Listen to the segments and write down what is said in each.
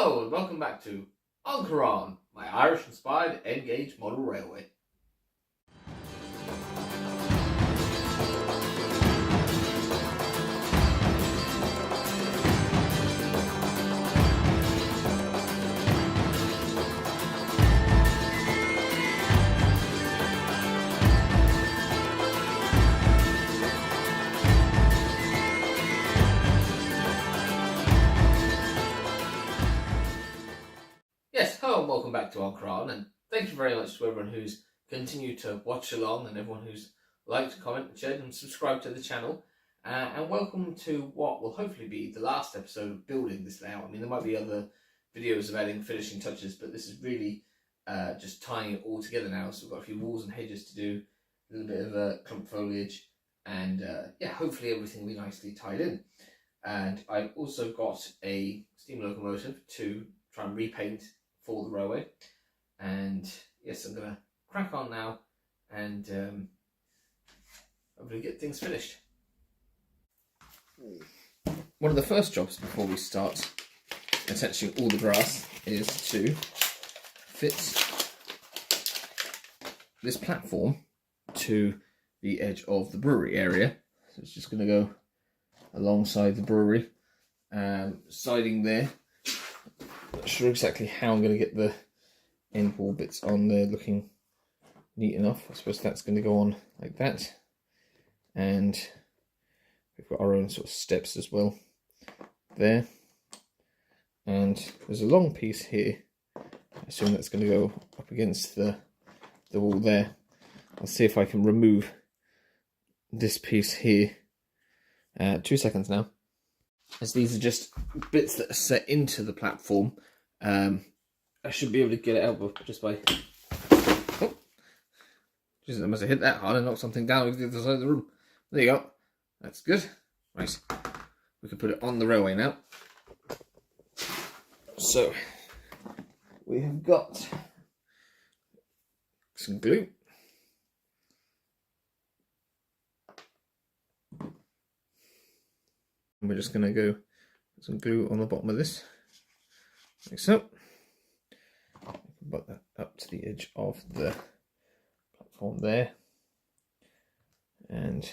Hello and welcome back to On Coireán, my Irish-inspired N-gauge model railway. Yes, hello and welcome back to On Coireán, and thank you very much to everyone who's continued to watch along and everyone who's liked, commented, shared and subscribed to the channel. And welcome to what will hopefully be the last episode of building this layout. I mean, there might be other videos of adding finishing touches, but this is really just tying it all together now. So we've got a few walls and hedges to do, a little bit of clump foliage, and yeah, hopefully everything will be nicely tied in. And I've also got a steam locomotive to try and repaint for the railway, and yes, I'm gonna crack on now and hopefully get things finished. One of the first jobs before we start attaching all the grass is to fit this platform to the edge of the brewery area. So it's just going to go alongside the brewery, siding there. Not sure exactly how I'm going to get the end wall bits on there looking neat enough. I suppose that's going to go on like that, and we've got our own sort of steps as well there, and there's a long piece here. I assume that's going to go up against the wall there. I'll see if I can remove this piece here. 2 seconds now. As these are just bits that are set into the platform, I should be able to get it out just by... Oh, Jesus, I must have hit that hard and knocked something down over the other side of the room. There you go. That's good. Right, we can put it on the railway now. So, we have got some glue. And we're just going to go put some glue on the bottom of this, like so. Put that up to the edge of the platform there, and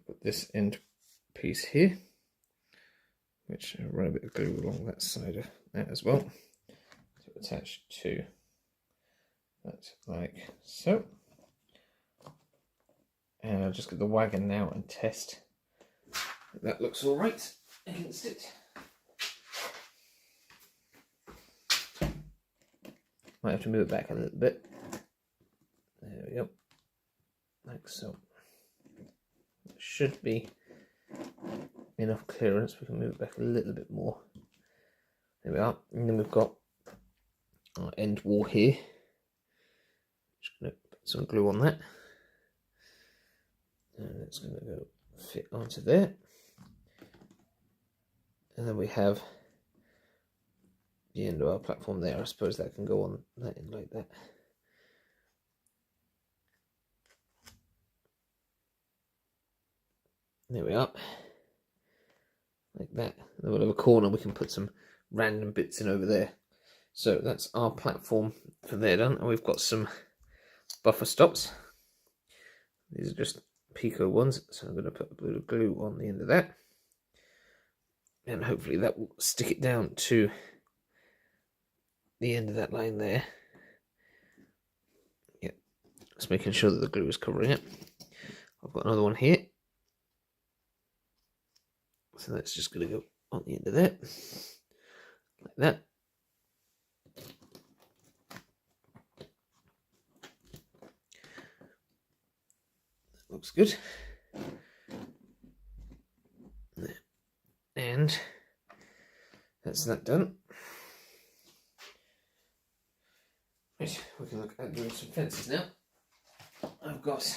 put this end piece here, which I'll run a bit of glue along that side of that as well, to attach to that like so. And I'll just get the wagon now and test if that looks all right against it. Might have to move it back a little bit. There we go, like so. It should be enough clearance. We can move it back a little bit more. There we are. And then we've got our end wall here. Just going to put some glue on that, and it's going to go fit onto there. And then we have the end of our platform there. I suppose that can go on that end like that. There we are, like that. And we'll have a corner, we can put some random bits in over there. So that's our platform for there done, and we've got some buffer stops. These are just Pico ones, so I'm going to put a bit of glue on the end of that, and hopefully that will stick it down to the end of that line there. Yeah, just making sure that the glue is covering it. I've got another one here. So that's just going to go on the end of that, like that. That looks good. There. And that's that done. Right, we can look at doing some fences now. I've got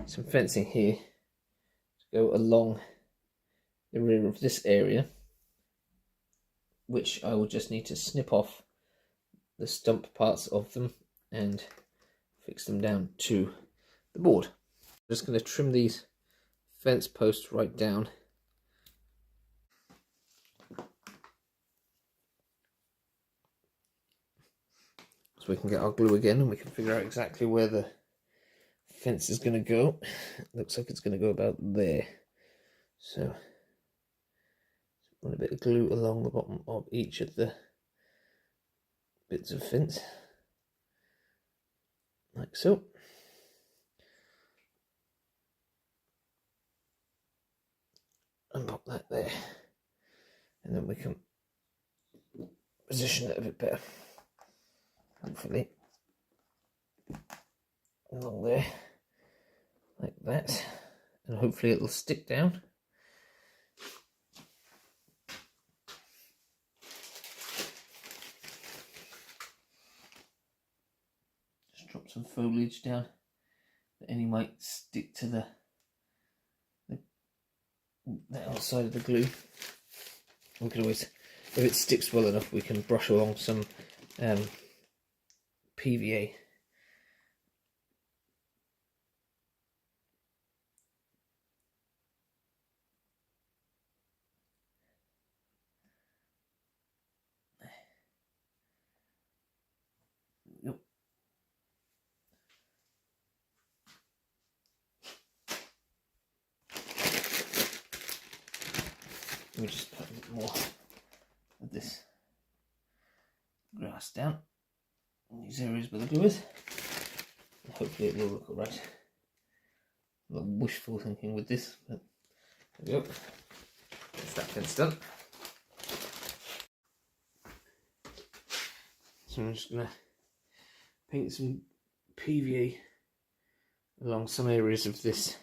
some fencing here to go along the rear of this area, which I will just need to snip off the stump parts of them and fix them down to the board. I'm just going to trim these fence posts right down so we can get our glue again and we can figure out exactly where the fence is going to go. It looks like it's going to go about there. So run a bit of glue along the bottom of each of the bits of fence, like so. And pop that there. And then we can position it a bit better. Hopefully. Along there. Like that. And hopefully it'll stick down. Just drop some foliage down. That any might stick to the outside of the glue. We can always, if it sticks well enough, we can brush along some PVA. Yep. We just put a bit more of this grass down in these areas where the glue is. And hopefully it will look alright. A little wishful thinking with this, but there we go. That's that fence done. So I'm just going to paint some PVA along some areas of this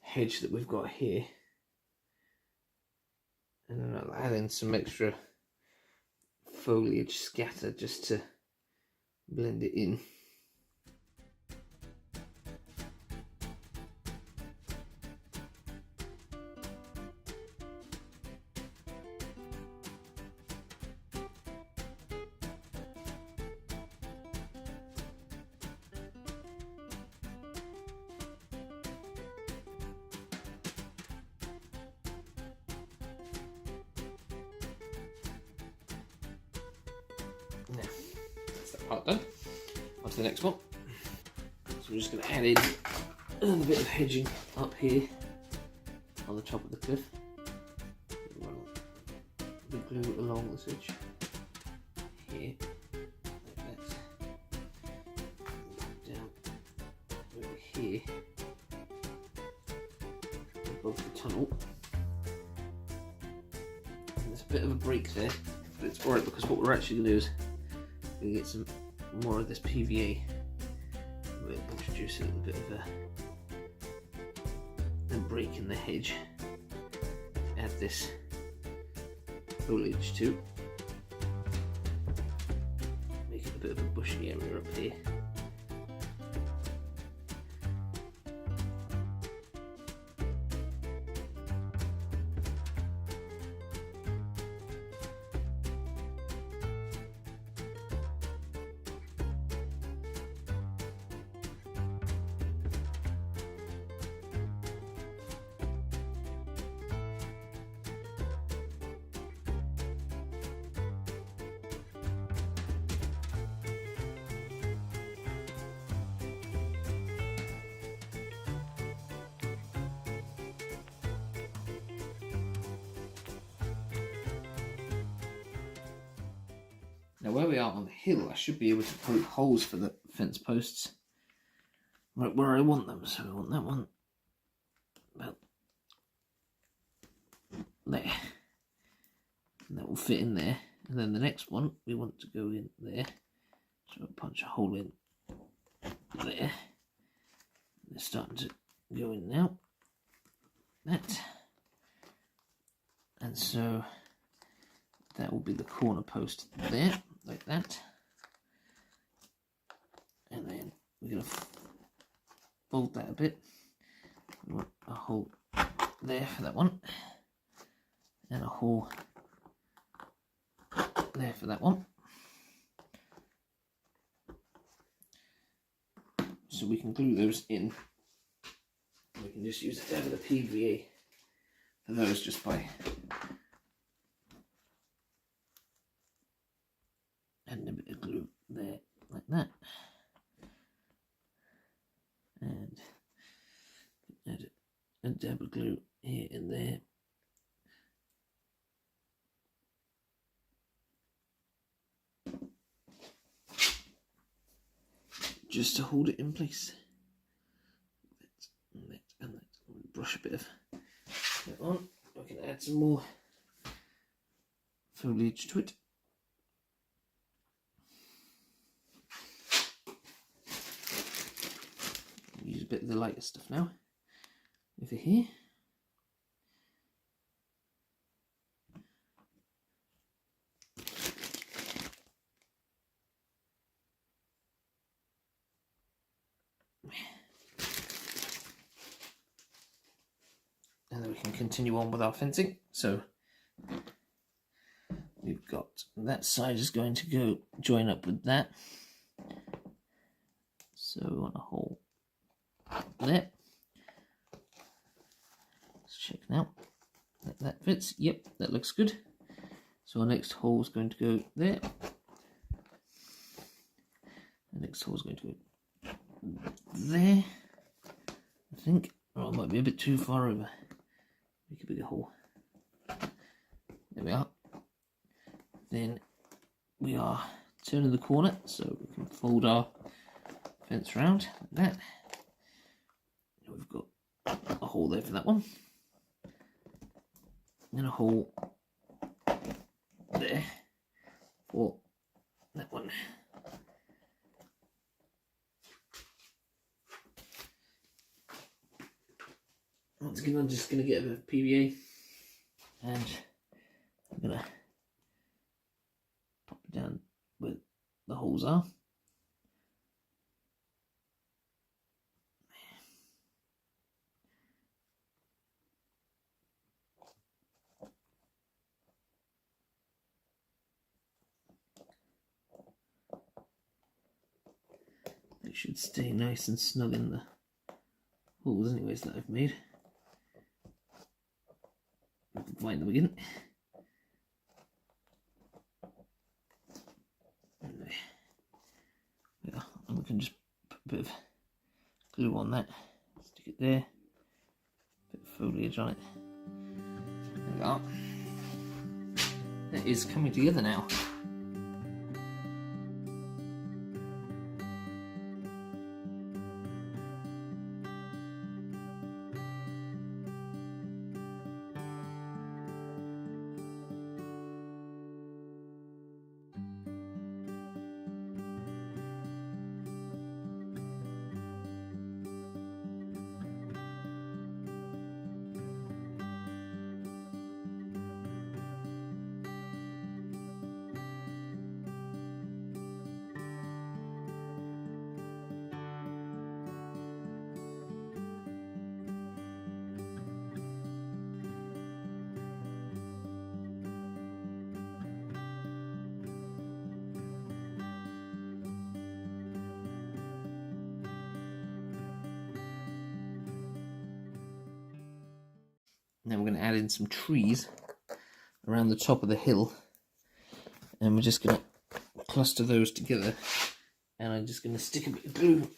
hedge that we've got here. And then I'll add in some extra foliage scatter just to blend it in. Now, that's that part done. On to the next one. So we're just going to add in another bit of hedging up here on the top of the cliff. Run the glue along this edge here, like that. Down over here above the tunnel. And there's a bit of a break there, but it's alright because what we're actually going to do is we get some more of this PVA. We'll introduce a little bit of a break in the hedge. Add this foliage too. Make it a bit of a bushy area up here. Now where we are on the hill, I should be able to poke holes for the fence posts right where I want them. So I want that one about there, and that will fit in there. And then the next one we want to go in there, so I'll punch a hole in there. They're starting to go in now. That, and so that will be the corner post there, like that. And then we're going to fold that a bit. We want a hole there for that one, and a hole there for that one. So we can glue those in. We can just use a bit of the PVA for those just by adding a bit of glue dab of glue here and there. Just to hold it in place. And that. Brush a bit of it on. I can add some more foliage to it. Use a bit of the lighter stuff now. Over here. And then we can continue on with our fencing. So we've got that side is going to go join up with that. So we want a hole there. Let's check now that that fits. Yep, that looks good. So our next hole is going to go there. The next hole is going to go there, I think. Oh, it might be a bit too far over. Make a bigger hole. There we are. Then we are turning the corner so we can fold our fence round like that. We've got a hole there for that one. And a hole there for that one. Once again, I'm just going to get a bit of PVA and I'm going to pop it down where the holes are. It should stay nice and snug in the holes anyways that I've made. I can find them again. Yeah, and we can just put a bit of glue on that, stick it there, bit of foliage on it. There we are. That is coming together now. Now we're going to add in some trees around the top of the hill, and we're just going to cluster those together, and I'm just going to stick a bit of glue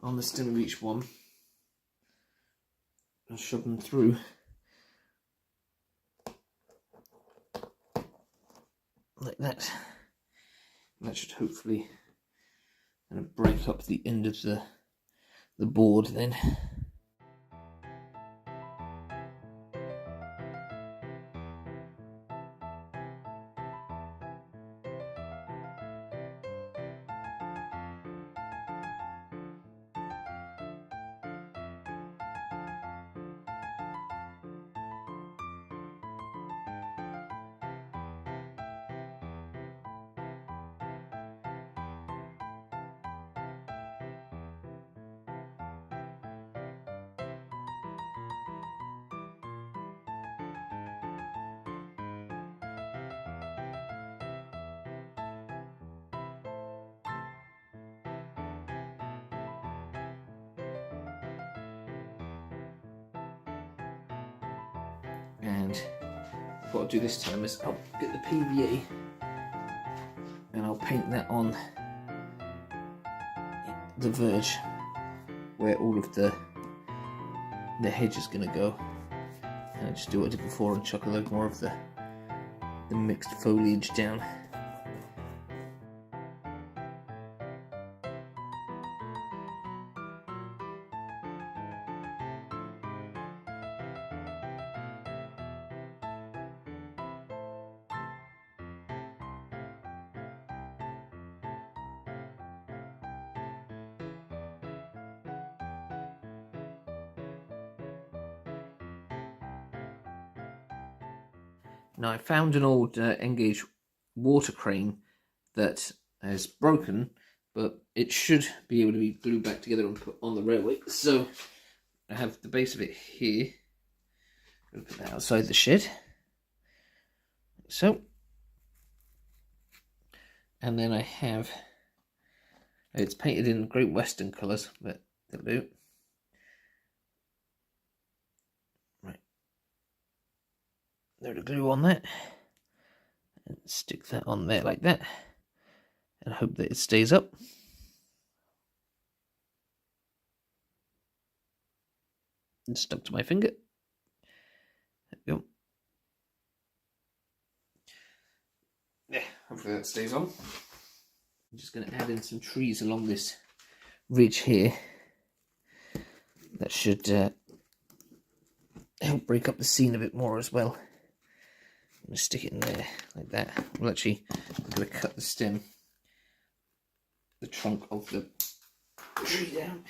on the stem of each one and shove them through like that. And that should hopefully kind of break up the end of the board then. And what I'll do this time is I'll get the PVA and I'll paint that on the verge where all of the the hedge is going to go. And I just do what I did before and chuck a load more of the mixed foliage down. Now I found an old Engage water crane that is broken, but it should be able to be glued back together and put on the railway. So I have the base of it here. I'm going to put that outside the shed. So. And then I have, it's painted in Great Western colours, but that'll do. Load of glue on that and stick that on there like that and hope that it stays up. And stuck to my finger. There we go. Yeah, hopefully that stays on. I'm just going to add in some trees along this ridge here. That should help break up the scene a bit more as well. I'm going to stick it in there like that. Well, actually, I'm going to cut the stem, the trunk of the tree down.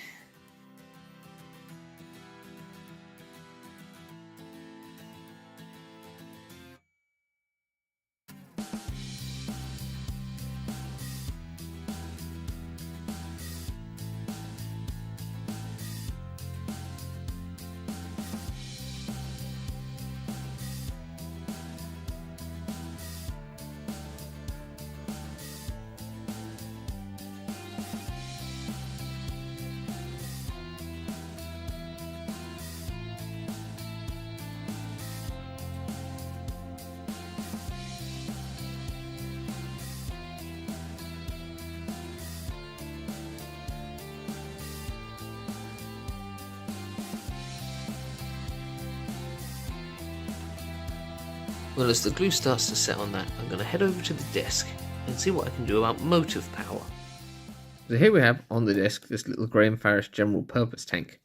Well, as the glue starts to set on that, I'm going to head over to the desk and see what I can do about motive power. So here we have on the desk this little Graham Farish general purpose tank.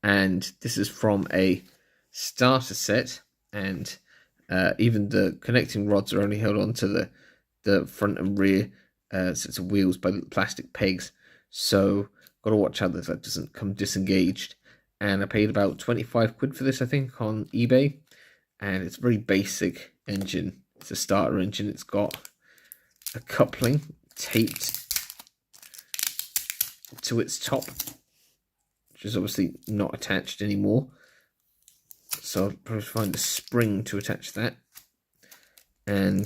And this is from a starter set, and even the connecting rods are only held onto the front and rear sets of wheels by little plastic pegs. So got to watch out that doesn't come disengaged. And I paid about 25 quid for this, I think, on eBay. And it's a very basic engine. It's a starter engine. It's got a coupling taped to its top, which is obviously not attached anymore. So I'll probably find a spring to attach that. And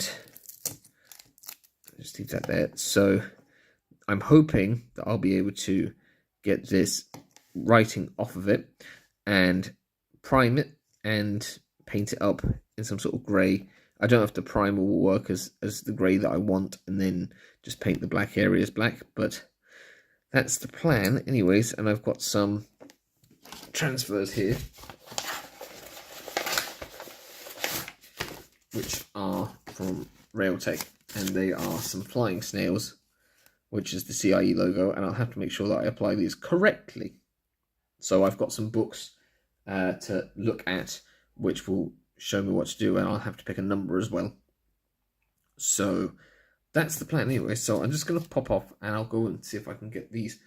just leave that there. So I'm hoping that I'll be able to get this writing off of it and prime it and paint it up in some sort of grey. I don't know if the primer will work as the grey that I want, and then just paint the black areas black, but that's the plan anyways. And I've got some transfers here, which are from Railtech, and they are some flying snails, which is the CIE logo, and I'll have to make sure that I apply these correctly. So I've got some books to look at, which will show me what to do, and I'll have to pick a number as well. So that's the plan anyway. So I'm just going to pop off and I'll go and see if I can get these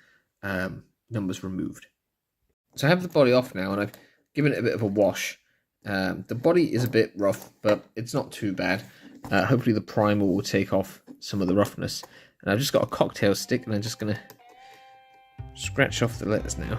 numbers removed. So I have the body off now, and I've given it a bit of a wash. The body is a bit rough, but it's not too bad. Hopefully the primer will take off some of the roughness. And I've just got a cocktail stick, and I'm just going to scratch off the letters now.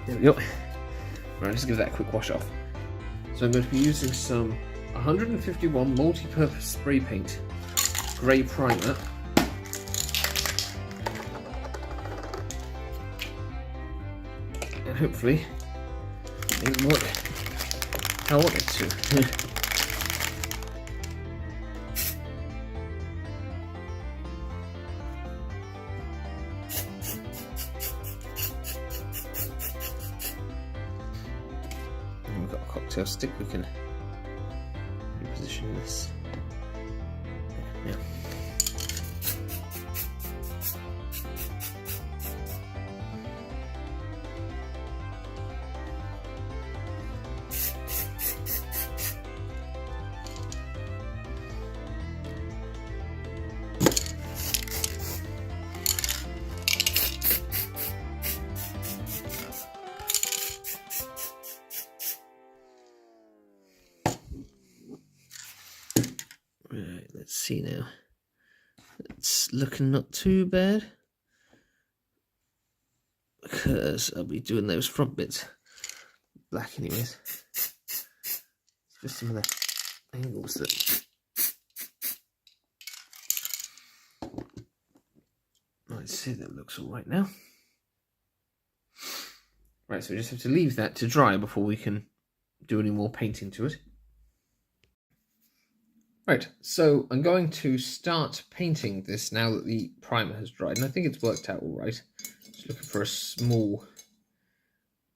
There we go. Right, just give that a quick wash off. So I'm going to be using some 151 multi-purpose spray paint grey primer. hopefully it'll work how I want it to. We've got a cocktail stick, we can reposition this. Yeah. Right, let's see now. It's looking not too bad, because I'll be doing those front bits black anyways. It's just some of the angles that I'd say that looks alright now. Right, so we just have to leave that to dry before we can do any more painting to it. Right, so I'm going to start painting this now that the primer has dried, and I think it's worked out all right. Just looking for a small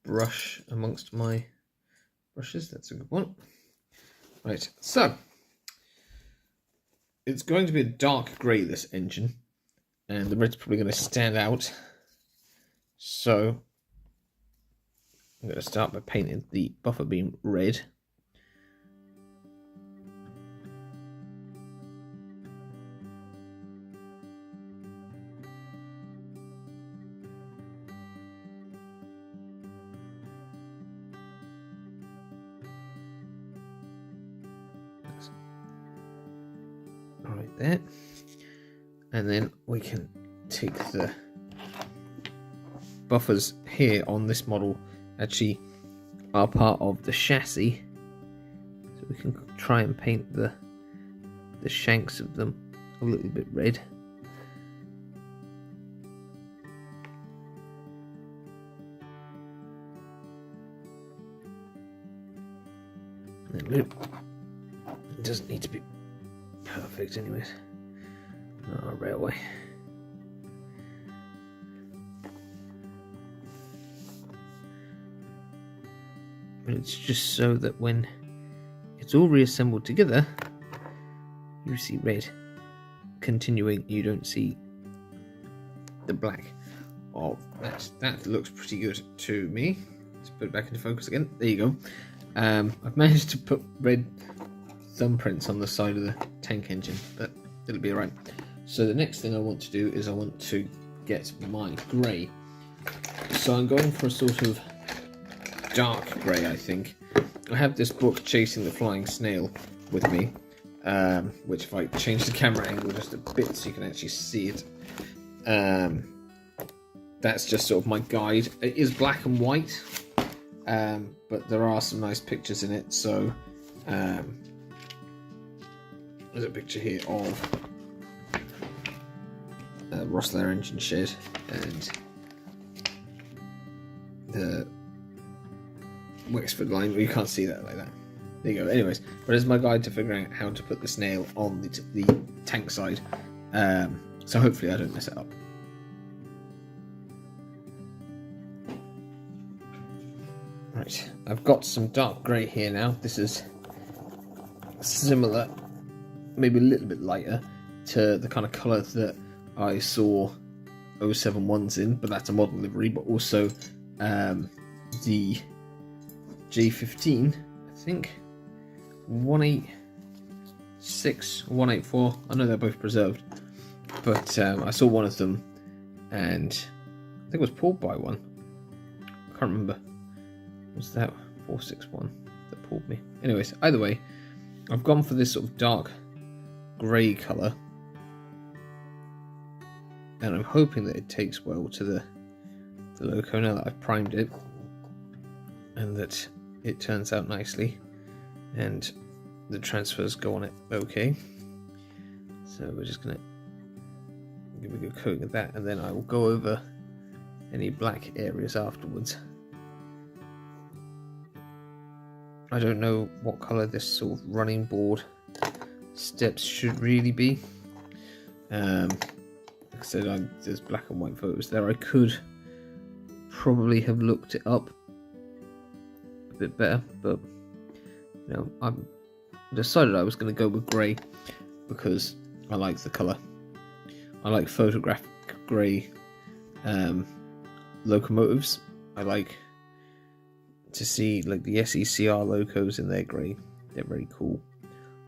brush amongst my brushes. That's a good one. Right, so it's going to be a dark grey, this engine, and the red's probably going to stand out. So I'm going to start by painting the buffer beam red. Right there, and then we can take the buffers here on this model actually are part of the chassis, so we can try and paint the shanks of them a little bit red. It doesn't need to be perfect anyways. Not a railway. But it's just so that when it's all reassembled together, you see red continuing, you don't see the black. Oh, that looks pretty good to me. Let's put it back into focus again. There you go. I've managed to put red thumbprints on the side of the tank engine, but it'll be alright. So the next thing I want to do is I want to get my grey. So I'm going for a sort of dark grey, I think. I have this book, Chasing the Flying Snail, with me, which if I change the camera angle just a bit so you can actually see it, that's just sort of my guide. It is black and white, but there are some nice pictures in it. So there's a picture here of Rosslare engine shed and the Wexford line. Well, you can't see that like that. There you go. Anyways, but it's my guide to figuring out how to put the snail on the tank side. So hopefully I don't mess it up. Right, I've got some dark grey here now. This is similar, maybe a little bit lighter, to the kind of colour that I saw 071s in, but that's a model livery, but also the J15, I think, 186, 184, I know they're both preserved, but I saw one of them, and I think it was pulled by one, I can't remember, was that 461 that pulled me? Anyways, either way, I've gone for this sort of dark grey colour, and I'm hoping that it takes well to the loco now that I've primed it, and that it turns out nicely, and the transfers go on it okay. So we're just going to give a good coating of that, and then I will go over any black areas afterwards I don't know what colour this sort of running board steps should really be. Like I said, there's black and white photos there. I could probably have looked it up a bit better, but you know, I decided I was going to go with grey because I like the colour. I like photographic grey locomotives. I like to see like the SECR locos in their grey. They're very cool.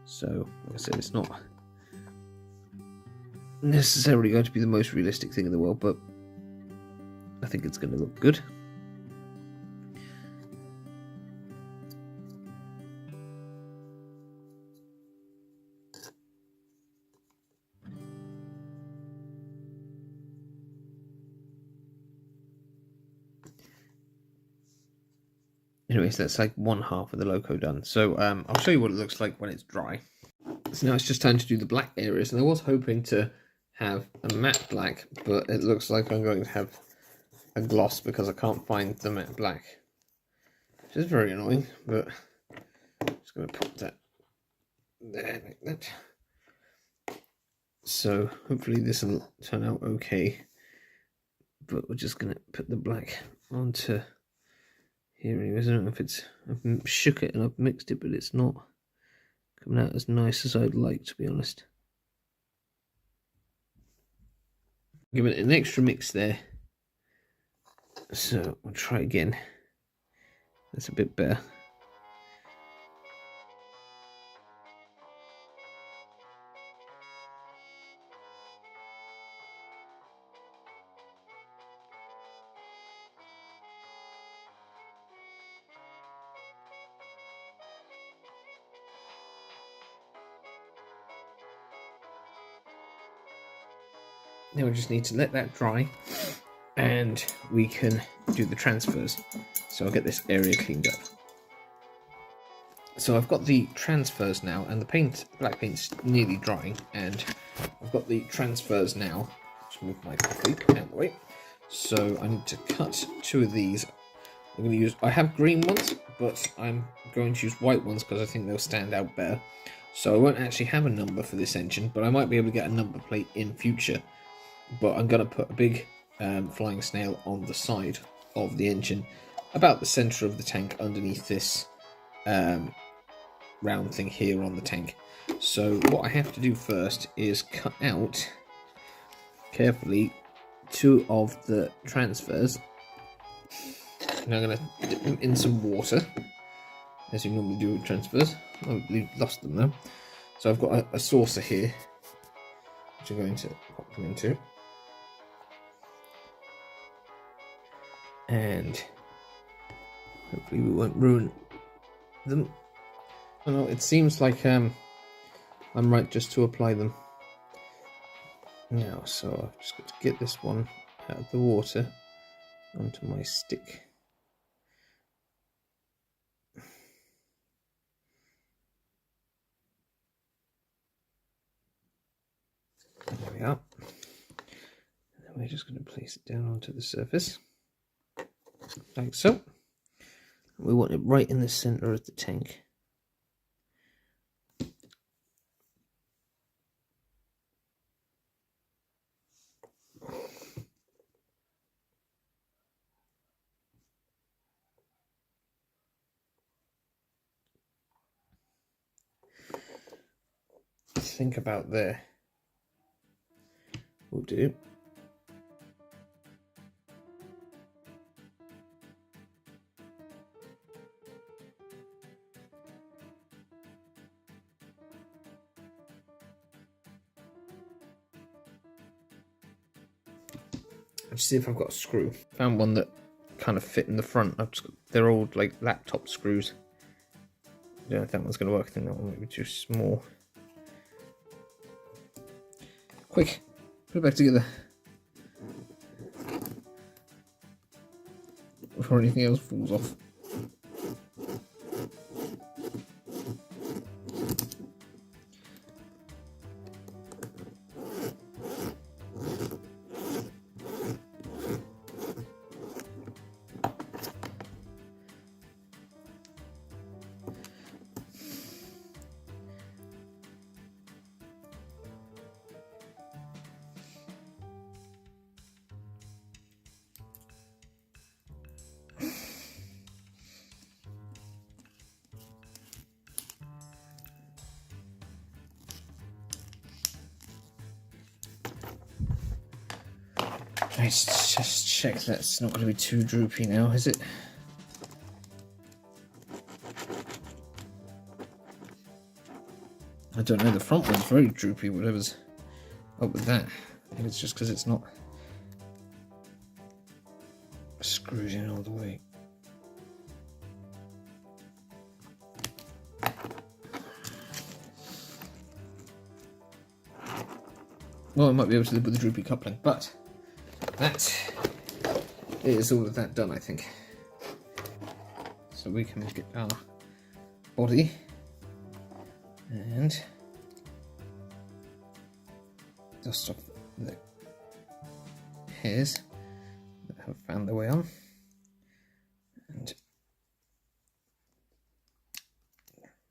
So like I said, it's not necessarily going to be the most realistic thing in the world, but I think it's going to look good. Anyways, that's like one half of the loco done. So I'll show you what it looks like when it's dry. So now it's just time to do the black areas, and I was hoping to have a matte black, but it looks like I'm going to have a gloss because I can't find the matte black, which is very annoying, but I'm just going to put that there like that. So hopefully this will turn out okay, but we're just going to put the black onto here anyways. I don't know if it's, I've shook it and I've mixed it, but it's not coming out as nice as I'd like, to be honest. Give it an extra mix there. So we'll try again. That's a bit better. Now we just need to let that dry and we can do the transfers. So I'll get this area cleaned up. So I've got the transfers now, and the black paint's nearly drying, and I've got the transfers now. Just move my coffee out of the way. So I need to cut two of these. I'm going to use, I have green ones, but I'm going to use white ones because I think they'll stand out better. So I won't actually have a number for this engine, but I might be able to get a number plate in future. But I'm going to put a big flying snail on the side of the engine, about the centre of the tank, underneath this round thing here on the tank. So what I have to do first is cut out carefully two of the transfers. Now I'm going to dip them in some water, as you normally do with transfers. I've lost them now. So I've got a saucer here, which I'm going to pop them into. And hopefully we won't ruin them. Oh no, it seems like I'm right just to apply them now. So I've just got to get this one out of the water onto my stick. There we are. And then we're just going to place it down onto the surface, like so. We want it right in the center of the tank. Think about there. Will do. Let's see if I've got a screw. Found one that kind of fit in the front. They're all like laptop screws. I don't know if that one's going to work. I think that one might be too small. Quick, put it back together before anything else falls off. Let's just check that's not going to be too droopy now, is it? I don't know, the front one's very droopy, whatever's up with that. I think it's just because it's not screwed in all the way. Well, I might be able to live with the droopy coupling, but that is all of that done, I think. So we can get our body and dust off the hairs that have found their way on, and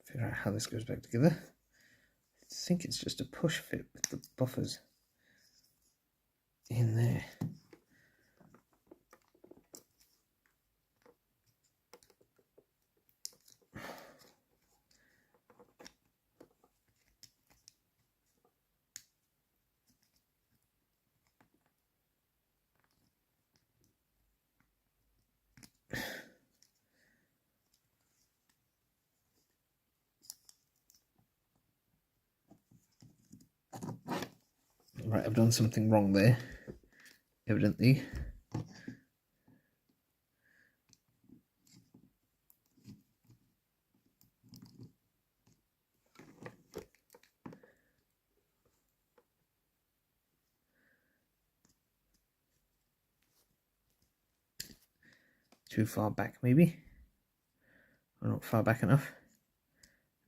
figure out how this goes back together. I think it's just a push fit with the buffers in there. Right, I've done something wrong there, evidently. Too far back, maybe. Or not far back enough.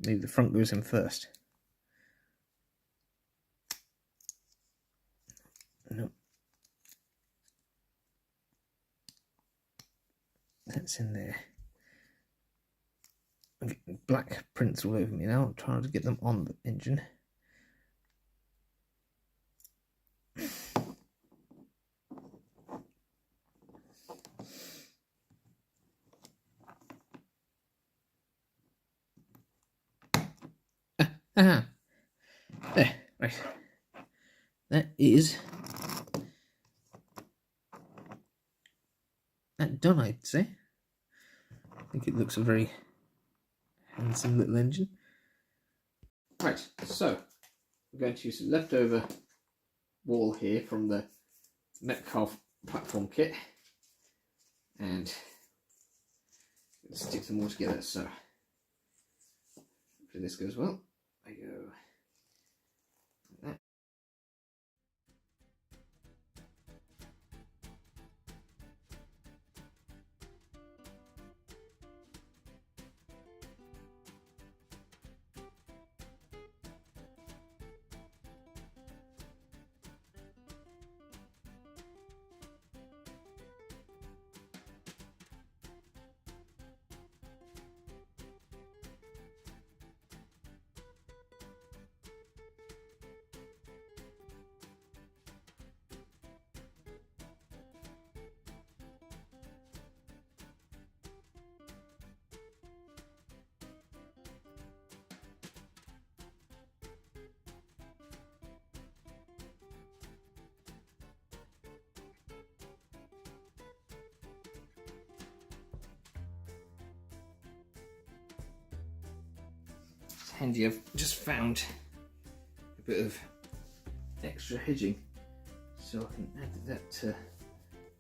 Maybe the front goes in first. No. That's in there. I'm getting black prints all over me now. I'm trying to get them on the engine. There, right. That is that done, I'd say. I think it looks a very handsome little engine. Right, so we're going to use some leftover wall here from the Metcalf platform kit and stick them all together. So hopefully this goes well. There you go. Like that. Handy, I've just found a bit of extra hedging, so I can add that to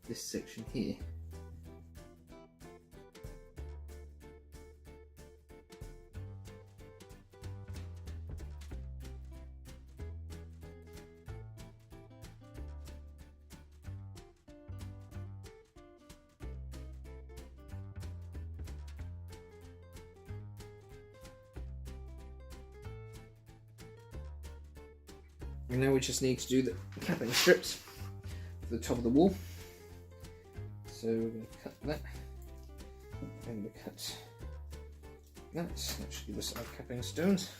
this section here. And now we just need to do the capping strips for the top of the wall. So we're going to cut that, and we cut that. That should give us our capping stones.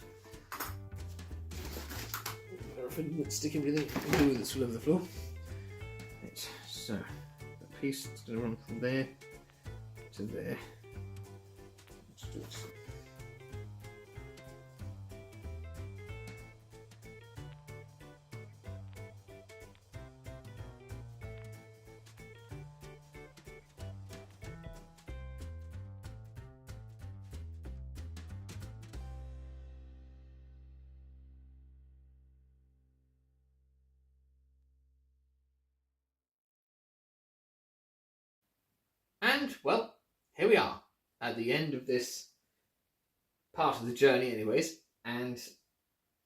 Stick everything glue that's all over the floor. Right, so that piece is going to run from there to there. Let's do it. And, well, here we are at the end of this part of the journey anyways, and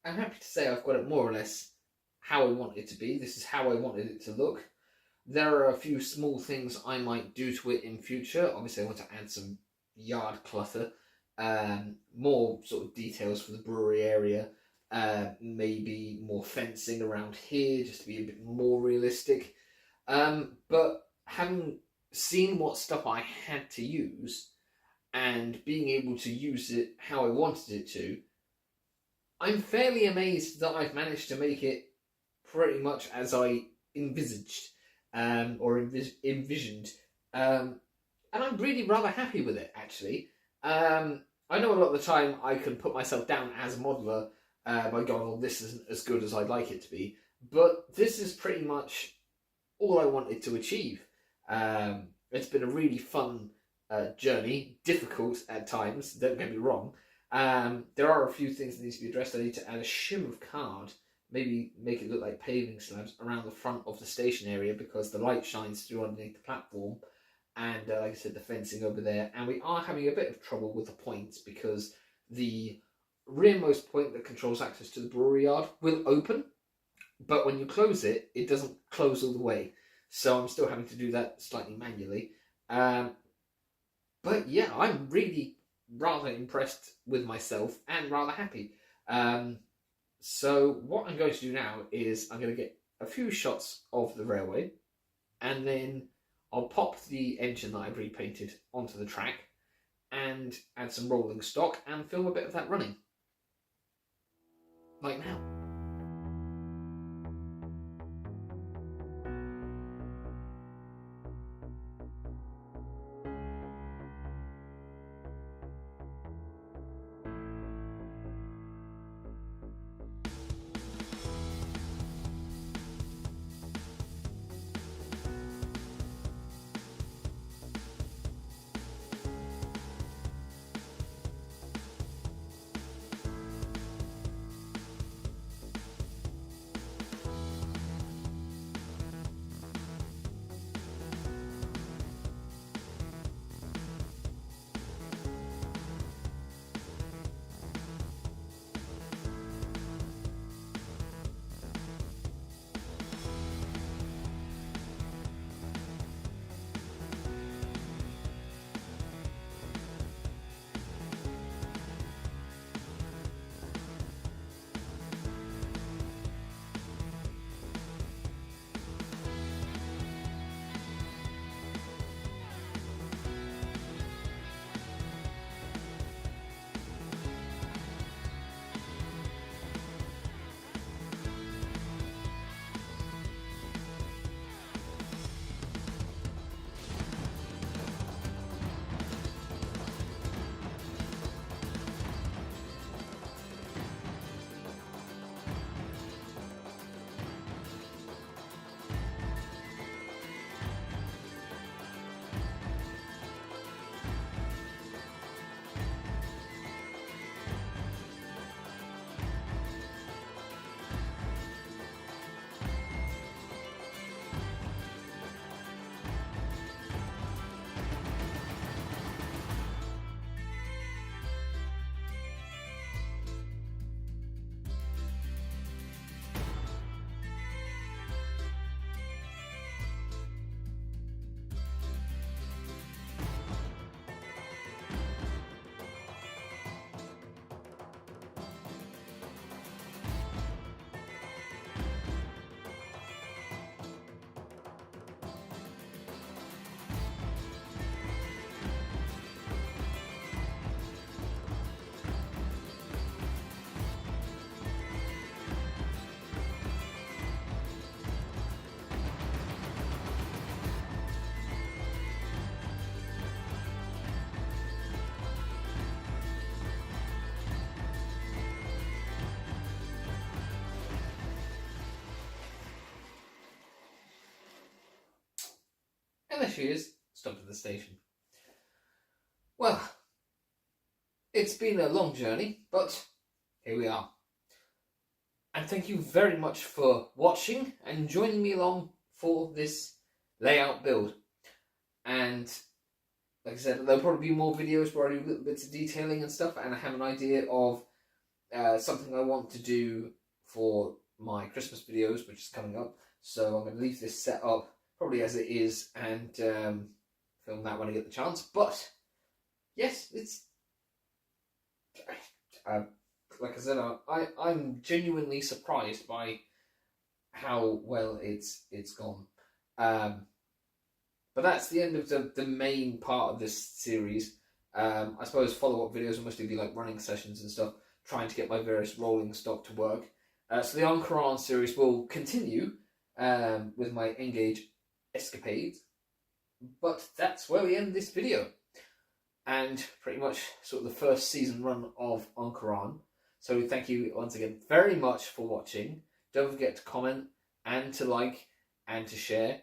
I'm happy to say I've got it more or less how I want it to be. This is how I wanted it to look. There are a few small things I might do to it in future. Obviously I want to add some yard clutter, more sort of details for the brewery area, maybe more fencing around here just to be a bit more realistic. But having seen what stuff I had to use and being able to use it how I wanted it to, I'm fairly amazed that I've managed to make it pretty much as I envisaged or envisioned. And I'm really rather happy with it, actually. I know a lot of the time I can put myself down as a modeler by going, well, this isn't as good as I'd like it to be. But this is pretty much all I wanted to achieve. It's been a really fun journey, difficult at times, don't get me wrong. There are a few things that need to be addressed. I need to add a shim of card, maybe make it look like paving slabs around the front of the station area because the light shines through underneath the platform. And like I said, the fencing over there. And we are having a bit of trouble with the points because the rearmost point that controls access to the brewery yard will open, but when you close it, it doesn't close all the way. So I'm still having to do that slightly manually. But yeah, I'm really rather impressed with myself and rather happy. So what I'm going to do now is I'm going to get a few shots of the railway, and then I'll pop the engine that I've repainted onto the track and add some rolling stock and film a bit of that running. Like now. And there she is, stopped at the station. Well, it's been a long journey, but here we are. And thank you very much for watching and joining me along for this layout build. And like I said, there'll probably be more videos where I do little bits of detailing and stuff, and I have an idea of something I want to do for my Christmas videos, which is coming up. So I'm going to leave this set up probably as it is and film that when I get the chance. But yes, it's like I said, I'm genuinely surprised by how well it's gone. But that's the end of the main part of this series. I suppose follow-up videos will mostly be like running sessions and stuff, trying to get my various rolling stock to work. So the On Coireán series will continue with my Engage escapades. But that's where we end this video. And pretty much sort of the first season run of On Coireán. So thank you once again very much for watching. Don't forget to comment and to like and to share.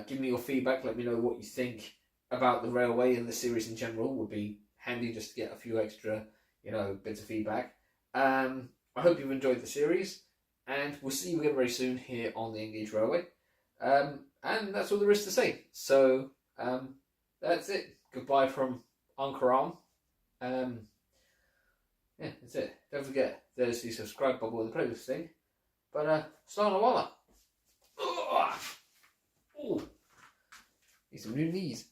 Give me your feedback. Let me know what you think about the railway and the series in general. Would be handy just to get a few extra, bits of feedback. I hope you've enjoyed the series, and we'll see you again very soon here on the Engage Railway. And that's all there is to say. So that's it. Goodbye from On Coireán. Yeah, that's it. Don't forget, there's the subscribe button with the playlist thing. But Slán Walla. Ooh, need some new knees.